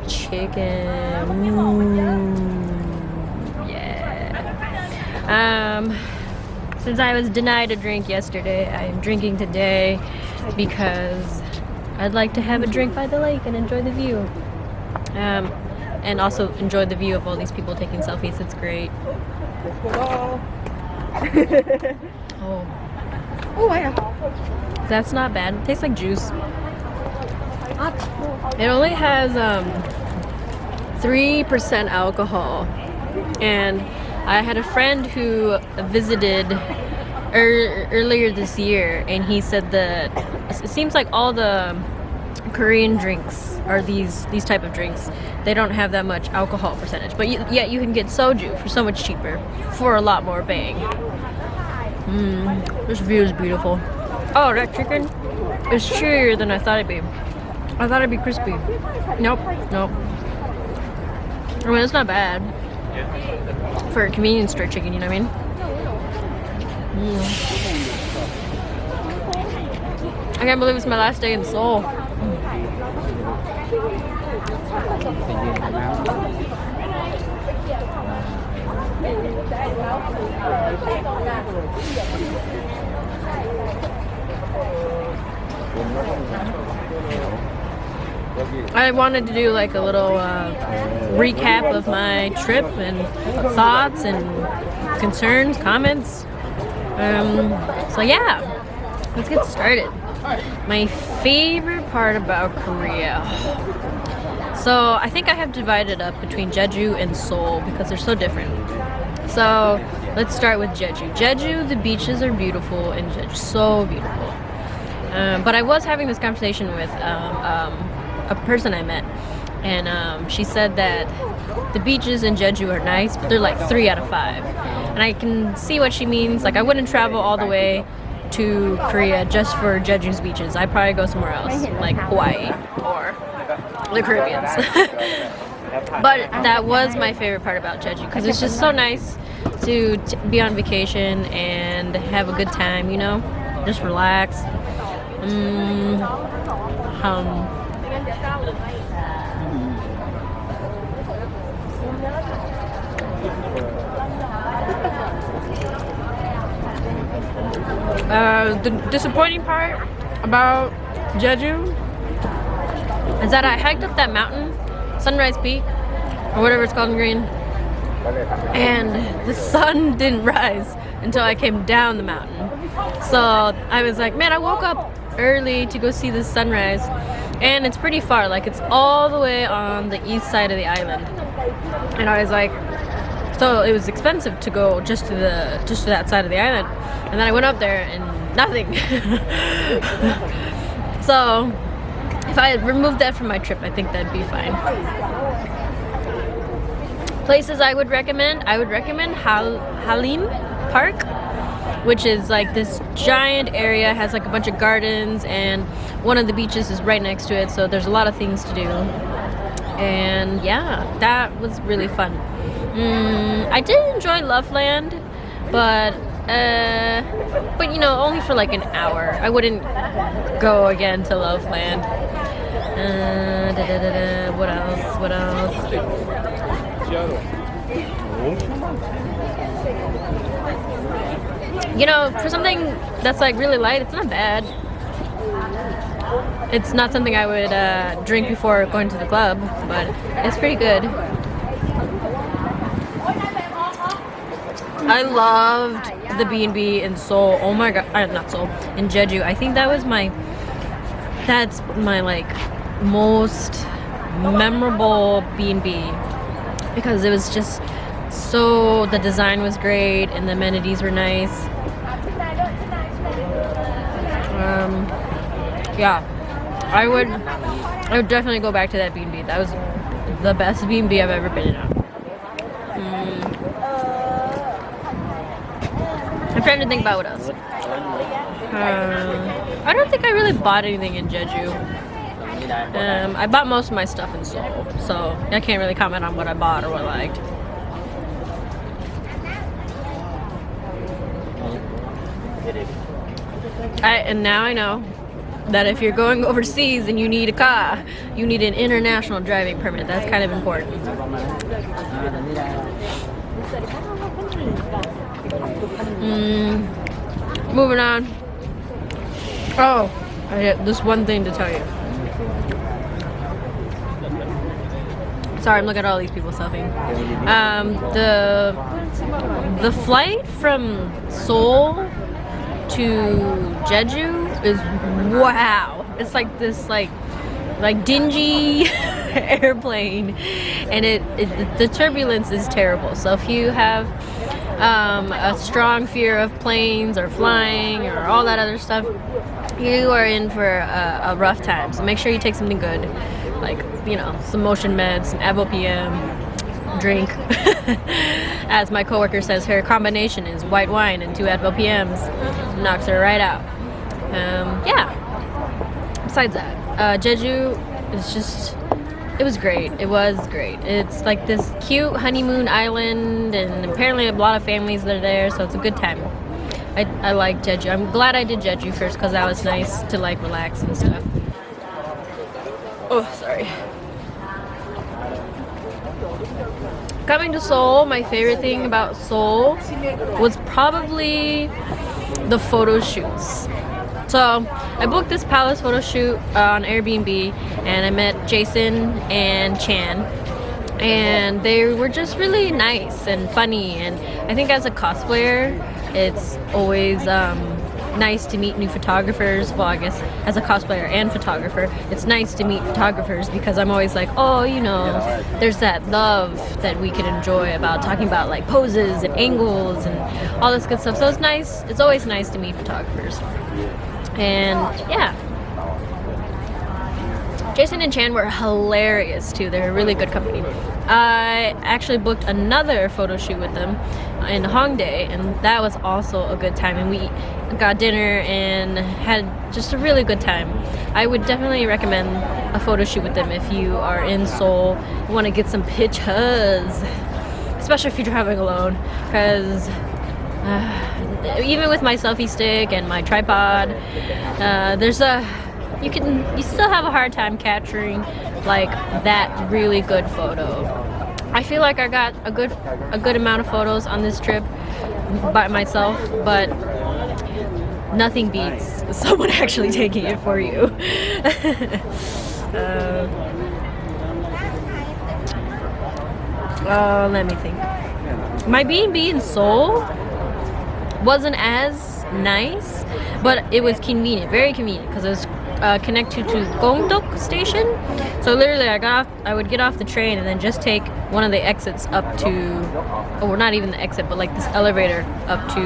Chicken. Yeah. Since I was denied a drink yesterday, I am drinking today because I'd like to have a drink by the lake and enjoy the view. And also enjoy the view of all these people taking selfies. It's great. Oh. Oh, yeah. That's not bad. It tastes like juice. It only has 3% alcohol, and I had a friend who visited earlier this year, and he said that it seems like all the Korean drinks are these type of drinks. They don't have that much alcohol percentage, but yet you can get soju for so much cheaper for a lot more bang. This view is beautiful. Oh, that chicken is chewier than I thought it'd be. I thought it'd be crispy. Nope. I mean, it's not bad for a convenience store chicken, you know what I mean? I can't believe it's my last day in Seoul. I wanted to do like a little recap of my trip and thoughts and concerns, comments. So yeah, let's get started. My favorite part about Korea. So I think I have divided up between Jeju and Seoul because they're so different. So let's start with Jeju. Jeju, the beaches are beautiful and Jeju, so beautiful. But I was having this conversation with a person I met, and she said that the beaches in Jeju are nice, but they're like 3 out of 5. And I can see what she means. Like, I wouldn't travel all the way to Korea just for Jeju's beaches. I'd probably go somewhere else, like Hawaii or the Caribbean. But that was my favorite part about Jeju, because it's just so nice to be on vacation and have a good time, you know? Just relax. The disappointing part about Jeju is that I hiked up that mountain, Sunrise Peak, or whatever it's called in Korean, and the sun didn't rise until I came down the mountain. So I was like, man, I woke up early to go see the sunrise, and it's pretty far, like it's all the way on the east side of the island. And I was like, so it was expensive to go just to that side of the island, and then I went up there and nothing. So if I had removed that from my trip, I think that'd be fine. Places I would recommend Halim Park, which is like this giant area, has like a bunch of gardens, and one of the beaches is right next to it, so there's a lot of things to do. And yeah, that was really fun. I did enjoy Loveland, but you know, only for like an hour. I wouldn't go again to Loveland. What else? You know, for something that's like really light, it's not bad. It's not something I would drink before going to the club, but it's pretty good. I loved the B&B in Seoul. Oh my god, not Seoul, in Jeju. I think that's my like most memorable B&B, because it was just so, the design was great and the amenities were nice. Yeah, I would definitely go back to that B&B. That was the best B&B I've ever been in. I'm trying to think about what else. I don't think I really bought anything in Jeju. I bought most of my stuff in Seoul, so I can't really comment on what I bought or what I liked. And now I know that if you're going overseas and you need a car, you need an international driving permit. That's kind of important. Moving on. Oh, I had this one thing to tell you. Sorry, I'm looking at all these people selfing. The flight from Seoul to Jeju is wow. It's like this like dingy airplane, and the turbulence is terrible. So if you have a strong fear of planes or flying or all that other stuff, you are in for a rough time. So make sure you take something good, like, you know, some motion meds, some Evopm, drink. As my coworker says, her combination is white wine and 2 Evopms. Knocks her right out. Yeah. Besides that, Jeju is just, it was great. It was great. It's like this cute honeymoon island, and apparently a lot of families that are there, so it's a good time. I like Jeju. I'm glad I did Jeju first because that was nice to like relax and stuff. Oh, sorry. Coming to Seoul, my favorite thing about Seoul was probably the photo shoots. So I booked this palace photo shoot on Airbnb, and I met Jason and Chan, and they were just really nice and funny. And I think as a cosplayer, it's always nice to meet new photographers. Well, I guess as a cosplayer and photographer, it's nice to meet photographers because I'm always like, oh, you know, there's that love that we can enjoy about talking about like poses and angles and all this good stuff. So it's nice. It's always nice to meet photographers. And yeah, Jason and Chan were hilarious too. They're a really good company. I actually booked another photo shoot with them in Hongdae, and that was also a good time. And we got dinner and had just a really good time. I would definitely recommend a photo shoot with them if you are in Seoul and want to get some pictures, especially if you're traveling alone, because even with my selfie stick and my tripod, you still have a hard time capturing like that really good photo. I feel like I got a good amount of photos on this trip by myself, but nothing beats someone actually taking it for you. Let me think. My B&B in Seoul wasn't as nice, but it was convenient, very convenient, because it was connected to Gongdok station. So literally I would get off the train and then just take one of the exits up to, or not even the exit, but like this elevator up to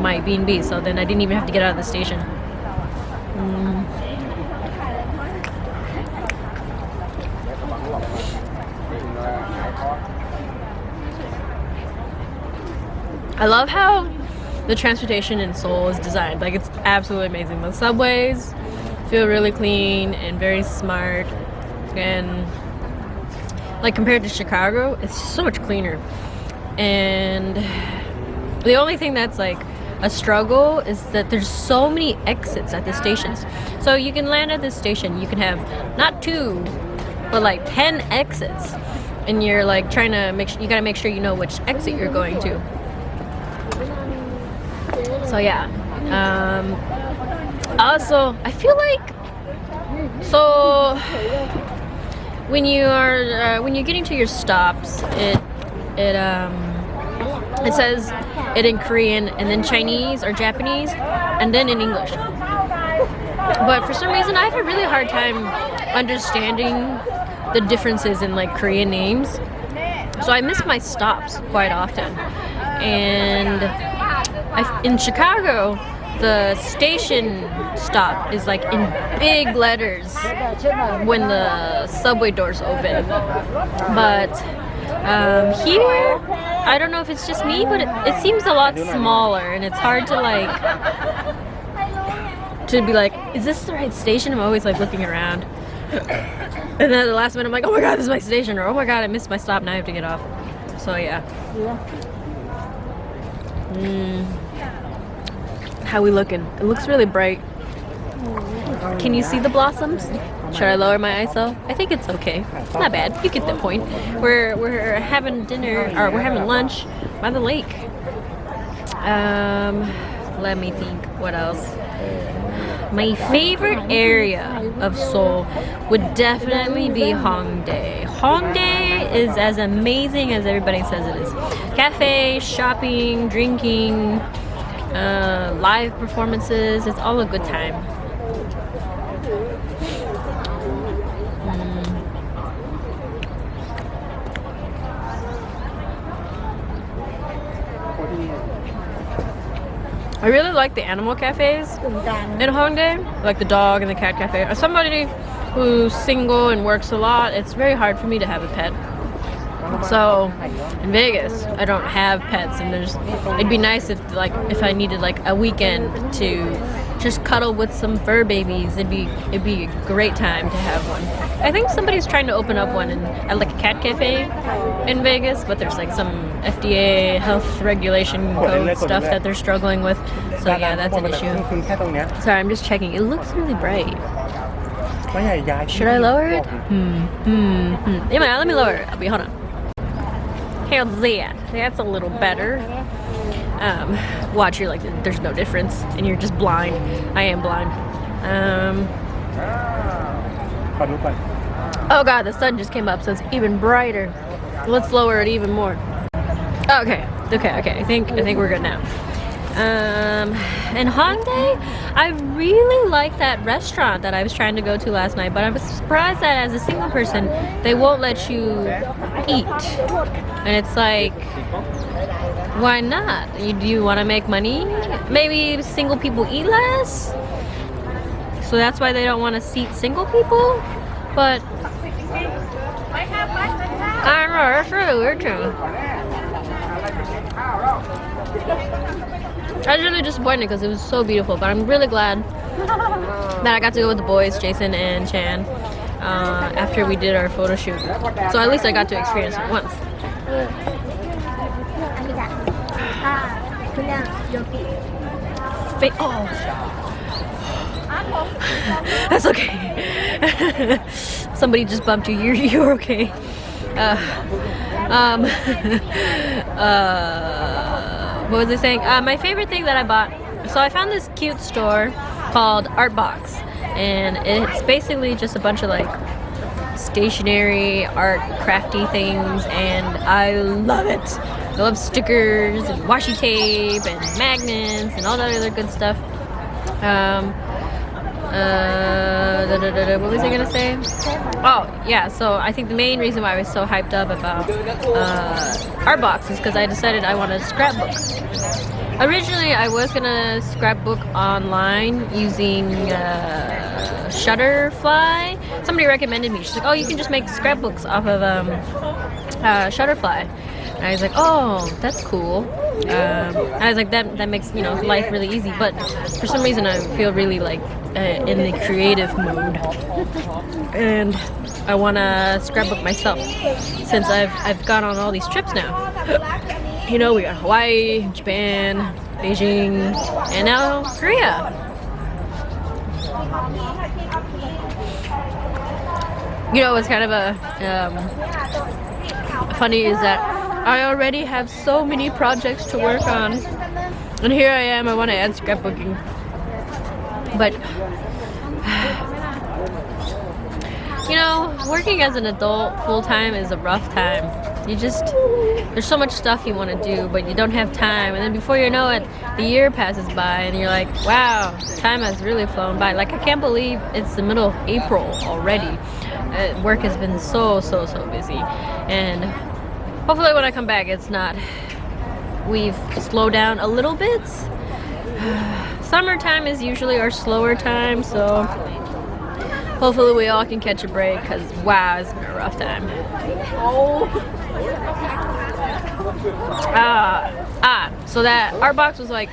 my B&B. So then I didn't even have to get out of the station. I love how the transportation in Seoul is designed. Like, it's absolutely amazing. The subways feel really clean and very smart, and like compared to Chicago, it's so much cleaner. And the only thing that's like a struggle is that there's so many exits at the stations. So you can land at this station, you can have not 2 but like 10 exits, and you're like trying to you gotta make sure you know which exit you're going to. So yeah. Also, I feel like, so when you're getting to your stops, it says it in Korean and then Chinese or Japanese and then in English. But for some reason, I have a really hard time understanding the differences in like Korean names. So I miss my stops quite often. And in Chicago, the station stop is like in big letters when the subway doors open. But here, I don't know if it's just me, but it seems a lot smaller, and it's hard to be like, is this the right station? I'm always like looking around. And then at the last minute, I'm like, oh my god, this is my station, or oh my god, I missed my stop, now I have to get off. So yeah. How we looking? It looks really bright. Can you see the blossoms? Should I lower my ISO? I think it's okay. Not bad. You get the point. We're having dinner, or we're having lunch by the lake. Let me think. What else? My favorite area of Seoul would definitely be Hongdae. Hongdae is as amazing as everybody says it is. Cafe, shopping, drinking, live performances. It's all a good time. I really like the animal cafes in Hongdae, like the dog and the cat cafe. As somebody who's single and works a lot, it's very hard for me to have a pet. So in Vegas, I don't have pets, and it'd be nice if I needed like a weekend to just cuddle with some fur babies. It'd be a great time to have one. I think somebody's trying to open up one at like a cat cafe in Vegas, but there's like some FDA health regulation code stuff that they're struggling with. So yeah, that's an issue. Sorry, I'm just checking. It looks really bright. Should I lower it? Yeah, let me lower it. Hold on. How's that? That's a little better. Watch, you're like, there's no difference, and you're just blind. I am blind. Oh god, the sun just came up, so it's even brighter. Let's lower it even more. Okay. I think we're good now. In Hongdae, I really like that restaurant that I was trying to go to last night, but I was surprised that as a single person, they won't let you eat. And it's like, why not? Do you want to make money? Maybe single people eat less? So that's why they don't want to seat single people? But I don't know, that's really weird too. I was really disappointed because it was so beautiful, but I'm really glad that I got to go with the boys, Jason and Chan, after we did our photo shoot. So at least I got to experience it once. Oh, that's okay. Somebody just bumped you. You're okay. What was I saying? My favorite thing that I bought. So I found this cute store called Artbox, and it's basically just a bunch of like stationery, art, crafty things, and I love it. I love stickers and washi tape and magnets and all that other good stuff. What was I gonna say? Oh yeah, so I think the main reason why I was so hyped up about Artbox is because I decided I wanted to scrapbook. Originally, I was gonna scrapbook online using Shutterfly. Somebody recommended me. She's like, "Oh, you can just make scrapbooks off of Shutterfly." And I was like, "Oh, that's cool." I was like, "That makes life really easy." But for some reason, I feel really like in the creative mood, and I want to scrapbook myself since I've gone on all these trips now. We got Hawaii, Japan, Beijing, and now Korea. What's kind of funny is that I already have so many projects to work on, and here I am. I want to add scrapbooking, but working as an adult full-time is a rough time. There's so much stuff you want to do, but you don't have time, and then before you know it, the year passes by, and you're like, wow, time has really flown by. Like, I can't believe it's the middle of April already. Work has been so busy, and hopefully when I come back, we've slowed down a little bit. Summertime is usually our slower time, so hopefully we all can catch a break, because wow, it's been a rough time. So that Artbox was like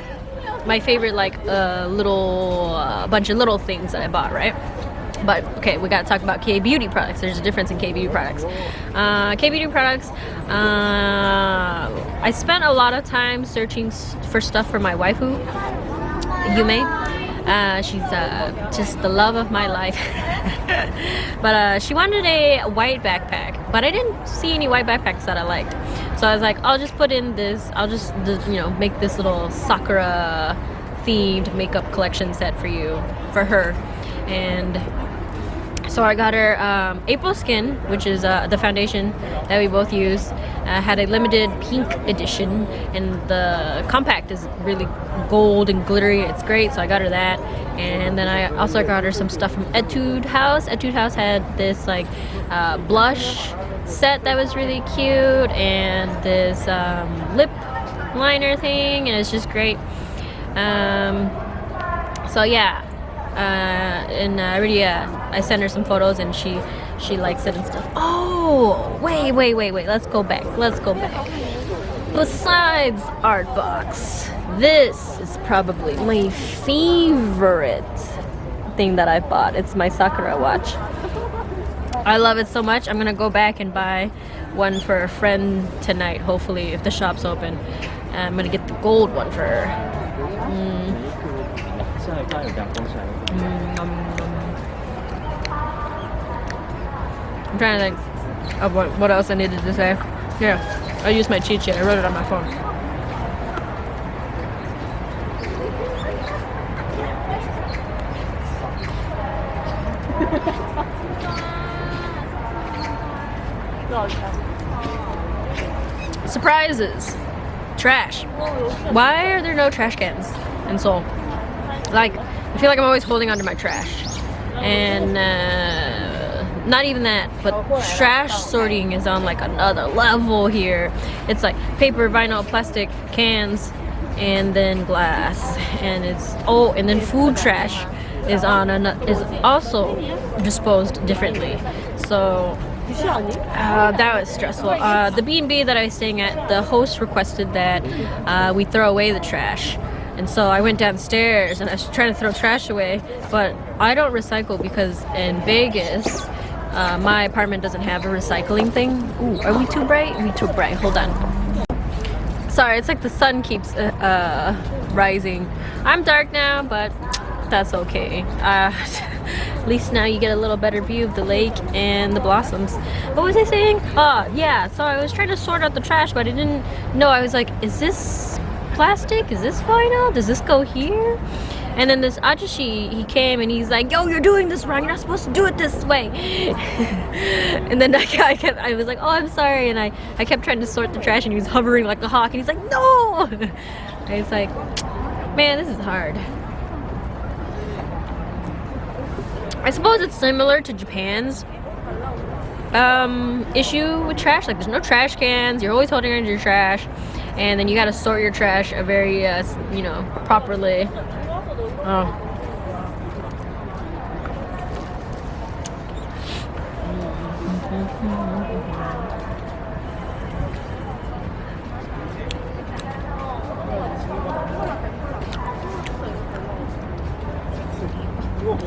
my favorite, like bunch of little things that I bought, right? But okay, we gotta talk about K-beauty products. There's a difference in K-beauty products. K-beauty products, I spent a lot of time searching for stuff for my waifu. Yume. She's just the love of my life. But she wanted a white backpack, but I didn't see any white backpacks that I liked. So I was like, I'll just put in this, I'll just, you know, make this little Sakura themed makeup collection set for her. And so I got her April Skin, which is the foundation that we both use. Had a limited pink edition, and the compact is really gold and glittery. It's great, so I got her that. And then I also got her some stuff from Etude House. Etude House had this like blush set that was really cute, and this lip liner thing, and it's just great. So yeah. And I sent her some photos, and she likes it and stuff. Oh, wait. Let's go back. Besides Artbox, this is probably my favorite thing that I bought. It's my Sakura watch. I love it so much. I'm gonna go back and buy one for a friend tonight, hopefully, if the shop's open. I'm gonna get the gold one for her. I'm trying to think of what else I needed to say. Here, I used my cheat sheet. I wrote it on my phone. Surprises. Trash. Why are there no trash cans in Seoul? Like, I feel like I'm always holding onto my trash. And not even that, but trash sorting is on like another level here. It's like paper, vinyl, plastic, cans, and then glass. And and then food trash is also disposed differently. So that was stressful. The B&B that I was staying at, the host requested that we throw away the trash. And so I went downstairs and I was trying to throw trash away, but I don't recycle because in Vegas, my apartment doesn't have a recycling thing. Ooh, are we too bright? We too bright. Hold on. Sorry, it's like the sun keeps rising. I'm dark now, but that's okay. At least now you get a little better view of the lake and the blossoms. What was I saying? Oh, yeah. So I was trying to sort out the trash, but I didn't know. I was like, is this plastic? Is this vinyl? Does this go here? And then this ajashi, he came and he's like, yo, you're doing this wrong. You're not supposed to do it this way. And then I was like, oh, I'm sorry. And I kept trying to sort the trash, and he was hovering like a hawk. And he's like, no. I was like, man, this is hard. I suppose it's similar to Japan's issue with trash. Like, there's no trash cans. You're always holding onto your trash. And then you got to sort your trash very, properly. Oh.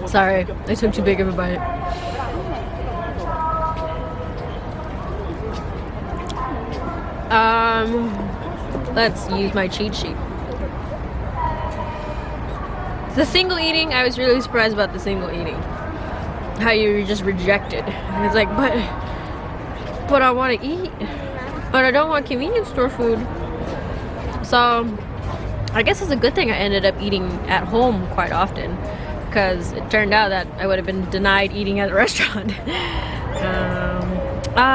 Sorry, I took too big of a bite. Let's use my cheat sheet. The single eating, I was really surprised about the single eating. How you're just rejected. It's like, but I want to eat. But I don't want convenience store food. So, I guess it's a good thing I ended up eating at home quite often. Because it turned out that I would have been denied eating at a restaurant.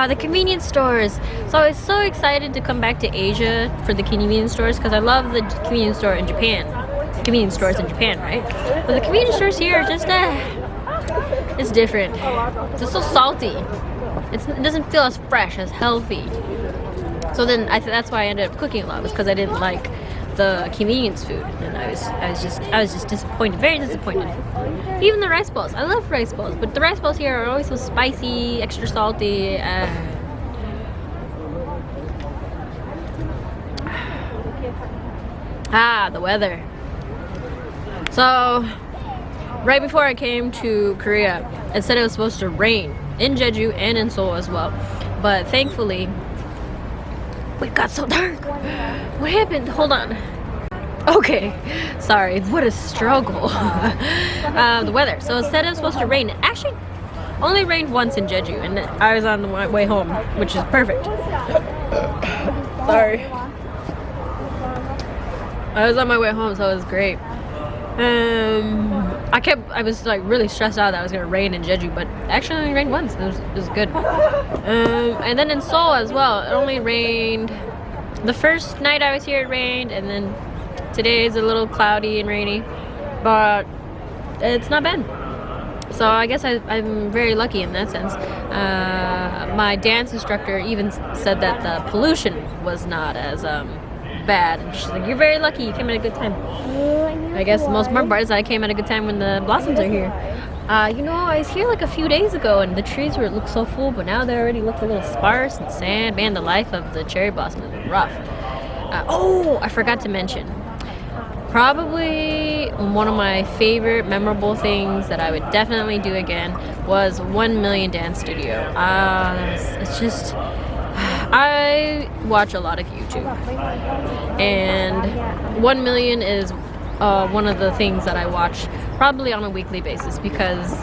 The convenience stores. So I was so excited to come back to Asia for the convenience stores because I love the convenience store in Japan. Convenience stores in Japan, right? But the convenience stores here are just, it's different. It's so salty. It doesn't feel as fresh, as healthy. So then that's why I ended up cooking a lot, was because I didn't like the convenience food, and I was just disappointed, very disappointed. Even the rice balls, I love rice balls, but the rice balls here are always so spicy, extra salty. The weather. So right before I came to Korea, it said it was supposed to rain in Jeju and in Seoul as well, but thankfully it got so dark. What happened? Hold on. Okay, sorry, what a struggle. The weather. So instead of supposed to rain, it actually only rained once in Jeju, and I was on the way home, which is perfect. Sorry. I was on my way home, so it was great. I was like really stressed out that it was gonna rain in Jeju, but actually only rained once. It was good. And then in Seoul as well, it only rained. The first night I was here, it rained, and then today is a little cloudy and rainy, but it's not bad. So I guess I'm very lucky in that sense. My dance instructor even said that the pollution was not as bad. And she's like, "You're very lucky. You came at a good time." I guess the most important part is that I came at a good time when the blossoms are here. You know, I was here like a few days ago, and the trees looked so full, but now they already look a little sparse and sad. Man, the life of the cherry blossom is rough. Oh, I forgot to mention. Probably one of my favorite memorable things that I would definitely do again was 1 Million Dance Studio. It's just, I watch a lot of YouTube, and 1 Million is one of the things that I watch probably on a weekly basis, because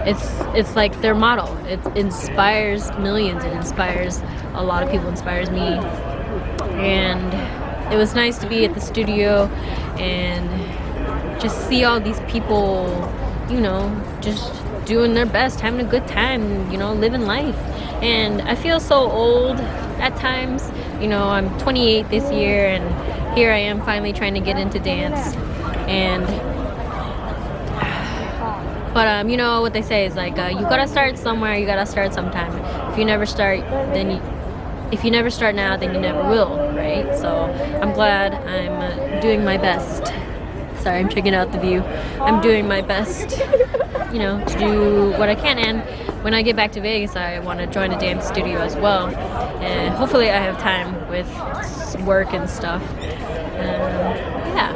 it's like their motto. It inspires millions. It inspires a lot of people. Inspires me, and it was nice to be at the studio and just see all these people, you know, just doing their best, having a good time, you know, living life. And I feel so old at times. You know, I'm 28 this year, and here I am finally trying to get into dance. But you know what they say is like, you gotta start somewhere, you gotta start sometime. If you never start now, then you never will, right? So I'm glad I'm doing my best. Sorry, I'm checking out the view. I'm doing my best, you know, to do what I can. And when I get back to Vegas, I want to join a dance studio as well. And hopefully I have time with work and stuff. Yeah.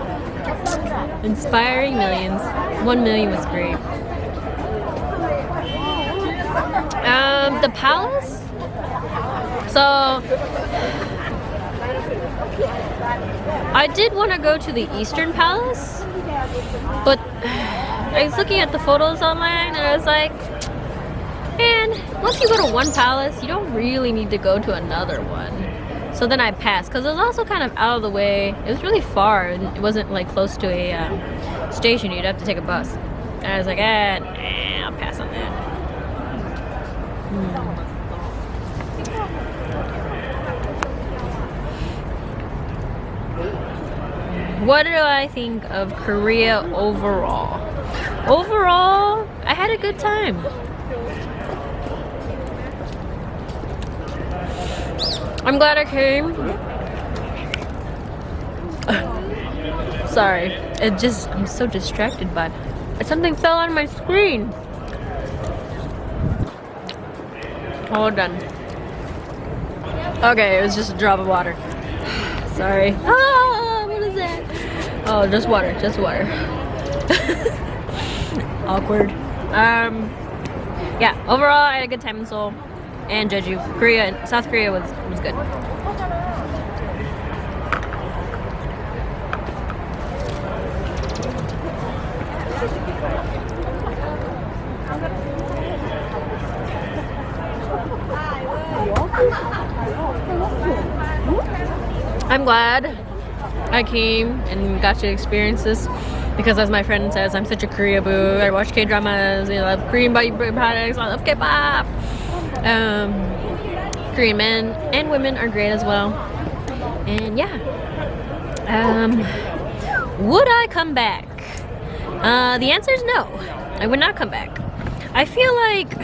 Inspiring millions. 1 million was great. The Palace? So, I did want to go to the Eastern Palace, but I was looking at the photos online and I was like, man, once you go to one palace, you don't really need to go to another one. So then I passed, because it was also kind of out of the way. It was really far, and it wasn't like close to a station. You'd have to take a bus. And I was like, I'll pass on that. What do I think of Korea overall? Overall, I had a good time. I'm glad I came. Sorry, I'm so distracted by something fell on my screen. Hold on. Okay, it was just a drop of water. Sorry. What is that? Oh, just water, Awkward. Yeah, overall I had a good time in Seoul and Jeju. South Korea was good. I'm glad I came and got to experience this, because as my friend says, I'm such a Korea boo. I watch K-dramas, I love Korean body products, I love K-pop. Korean men and women are great as well. And yeah. Would I come back? The answer is no. I would not come back. I feel like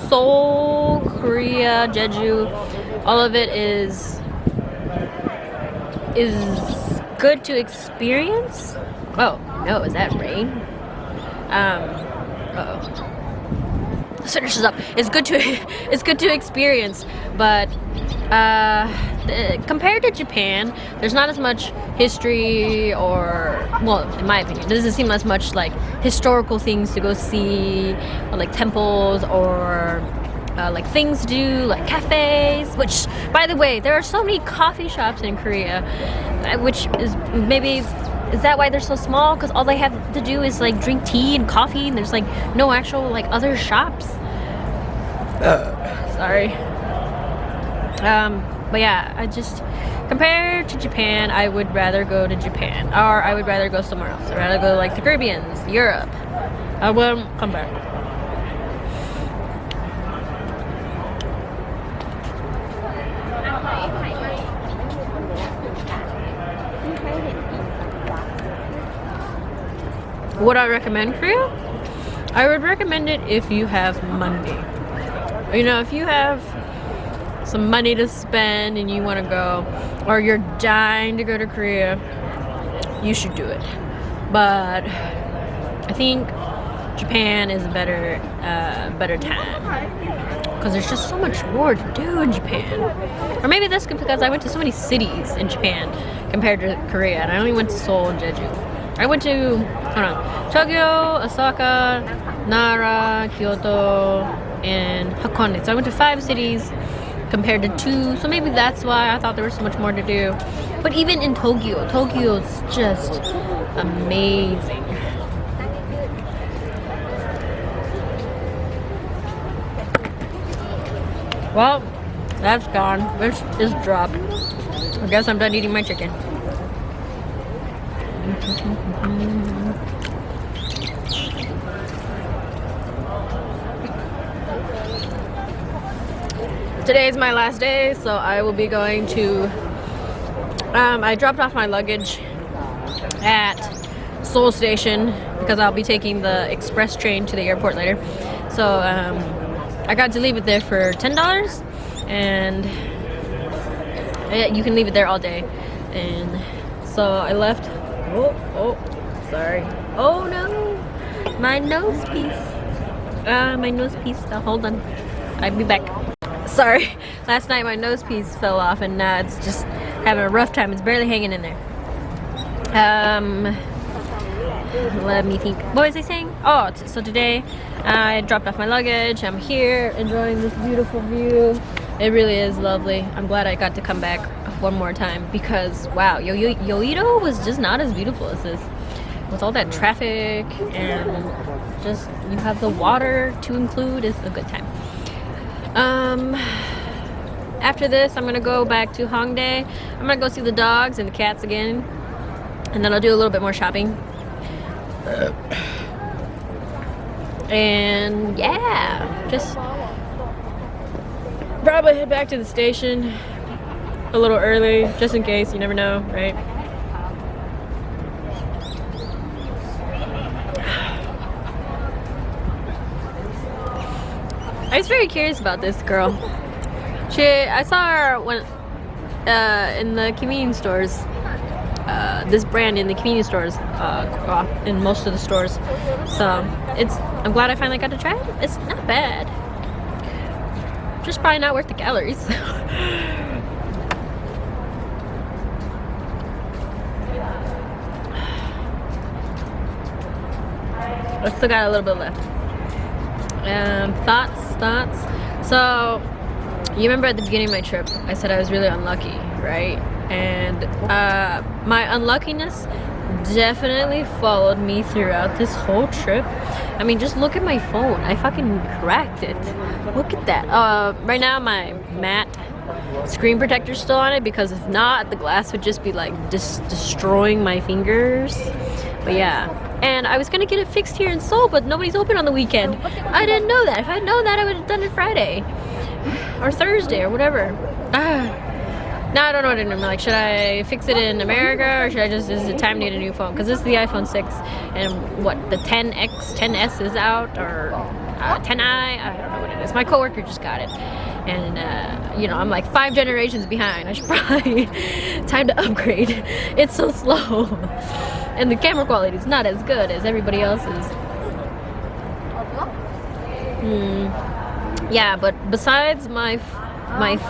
Seoul, Korea, Jeju, all of it is good to experience. Oh no, is that rain? The sun is up. It's good to experience, but compared to Japan, there's not as much history, or, well, in my opinion, there doesn't seem as much like historical things to go see, or like temples or like things to do, like cafes. Which, by the way, there are so many coffee shops in Korea, which is maybe, is that why they're so small? Because all they have to do is like drink tea and coffee, and there's like no actual like other shops. Sorry. But yeah, I just, compared to Japan, I would rather go to Japan, or I would rather go somewhere else. I'd rather go to like the Caribbean, Europe. I won't come back. Would I recommend Korea? I would recommend it if you have money. You know, if you have some money to spend and you want to go, or you're dying to go to Korea, you should do it. But I think Japan is a better time, because there's just so much more to do in Japan. Or maybe that's because I went to so many cities in Japan compared to Korea, and I only went to Seoul and Jeju. I went to, Tokyo, Osaka, Nara, Kyoto, and Hakone. So I went to 5 cities compared to 2, so maybe that's why I thought there was so much more to do. But even in Tokyo's just amazing. Well, that's gone. This is dropped. I guess I'm done eating my chicken. Today is my last day, so I will be going to, I dropped off my luggage at Seoul Station because I'll be taking the express train to the airport later. So I got to leave it there for $10, and you can leave it there all day. And so I left. Oh, sorry. Oh no, my nose piece. My nose piece. Hold on, I'll be back. Sorry, last night my nose piece fell off, and now it's just having a rough time. It's barely hanging in there. Let me think. What was I saying? Oh, so today I dropped off my luggage. I'm here enjoying this beautiful view. It really is lovely. I'm glad I got to come back one more time, because wow, Yoido was just not as beautiful as this. With all that traffic and just, you have the water to include, is a good time. After this, I'm gonna go back to Hongdae. I'm gonna go see the dogs and the cats again, and then I'll do a little bit more shopping. And yeah, just probably head back to the station a little early, just in case. You never know, right? I was very curious about this girl. I saw her when in the convenience stores. This brand in the convenience stores, in most of the stores. So I'm glad I finally got to try it. It's not bad. Just probably not worth the calories. I still got a little bit left. Thoughts. So, you remember at the beginning of my trip, I said I was really unlucky, right? And my unluckiness definitely followed me throughout this whole trip. I mean, just look at my phone. I fucking cracked it. Look at that. Right now, my matte screen protector's still on it, because if not, the glass would just be like destroying my fingers. But yeah. And I was gonna get it fixed here in Seoul, but nobody's open on the weekend. I didn't know that. If I'd known that, I would have done it Friday or Thursday or whatever. Now I don't know what to do. Like, should I fix it in America, or should I just, is it time to get a new phone? Because this is the iPhone 6, and what, the 10X, 10S is out, or 10i? I don't know what it is. My coworker just got it. And, you know, I'm like 5 generations behind. I should probably, time to upgrade. It's so slow. And the camera quality is not as good as everybody else's. Yeah, but besides my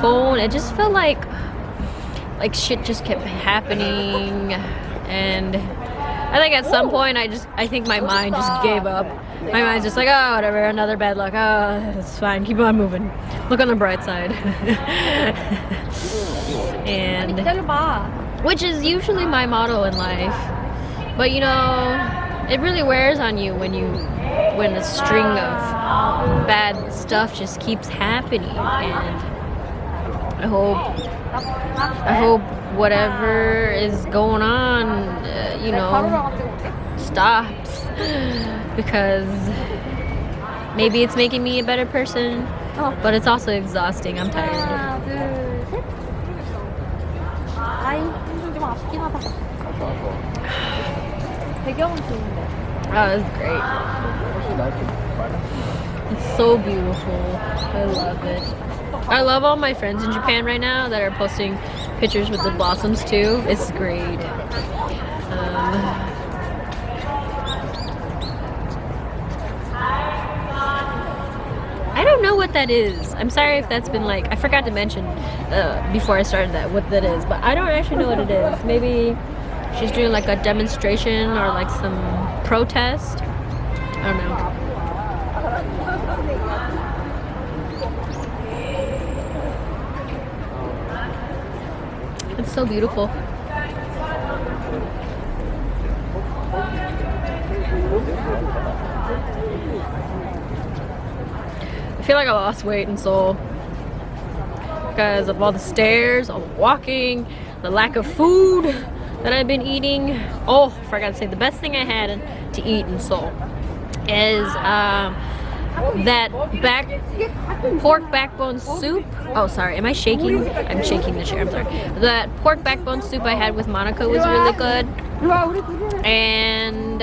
phone, it just felt like shit just kept happening. And I think at some point I think my mind just gave up. My mind's just like, oh, whatever, another bad luck. Oh, it's fine. Keep on moving. Look on the bright side. And which is usually my motto in life. But you know, it really wears on you when a string of bad stuff just keeps happening. And I hope whatever is going on, you know, stops, because maybe it's making me a better person, but it's also exhausting. I'm tired. Oh, it's great. It's so beautiful. I love it. I love all my friends in Japan right now that are posting pictures with the blossoms too. It's great. I don't know what that is. I'm sorry if that's been like, I forgot to mention before I started that what that is, but I don't actually know what it is. Maybe she's doing like a demonstration or like some protest. I don't know. It's so beautiful. I feel like I lost weight in Seoul because of all the stairs, all the walking, the lack of food that I've been eating. Oh, I forgot to say, the best thing I had to eat in Seoul is that pork backbone soup. Oh, sorry, am I shaking? I'm shaking the chair, I'm sorry. That pork backbone soup I had with Monica was really good. And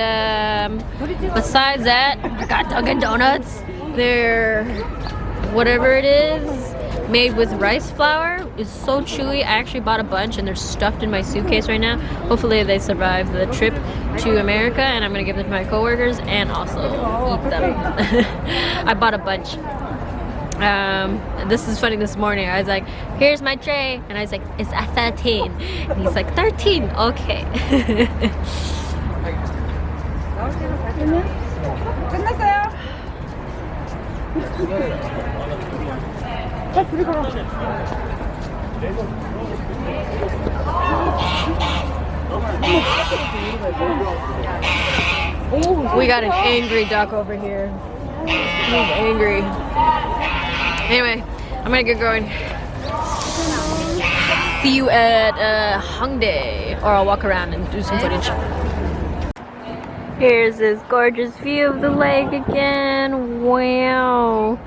besides that, I got Dunkin' Donuts. They're, whatever it is, made with rice flour, is so chewy. I actually bought a bunch and they're stuffed in my suitcase right now. Hopefully they survive the trip to America, and I'm gonna give them to my coworkers and also eat them. I bought a bunch. This is funny, this morning I was like, here's my tray, and I was like, it's at 13, and he's like, 13, okay. We got an angry duck over here. He's angry. Anyway, I'm gonna get going. See you at Hongdae, or I'll walk around and do some footage. Here's this gorgeous view of the lake again. Wow.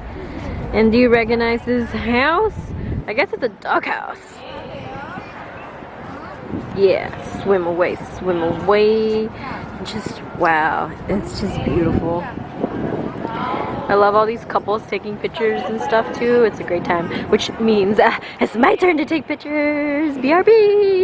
And do you recognize this house? I guess it's a doghouse. Yeah, swim away, swim away. Just, wow, it's just beautiful. I love all these couples taking pictures and stuff too. It's a great time, which means it's my turn to take pictures. BRB!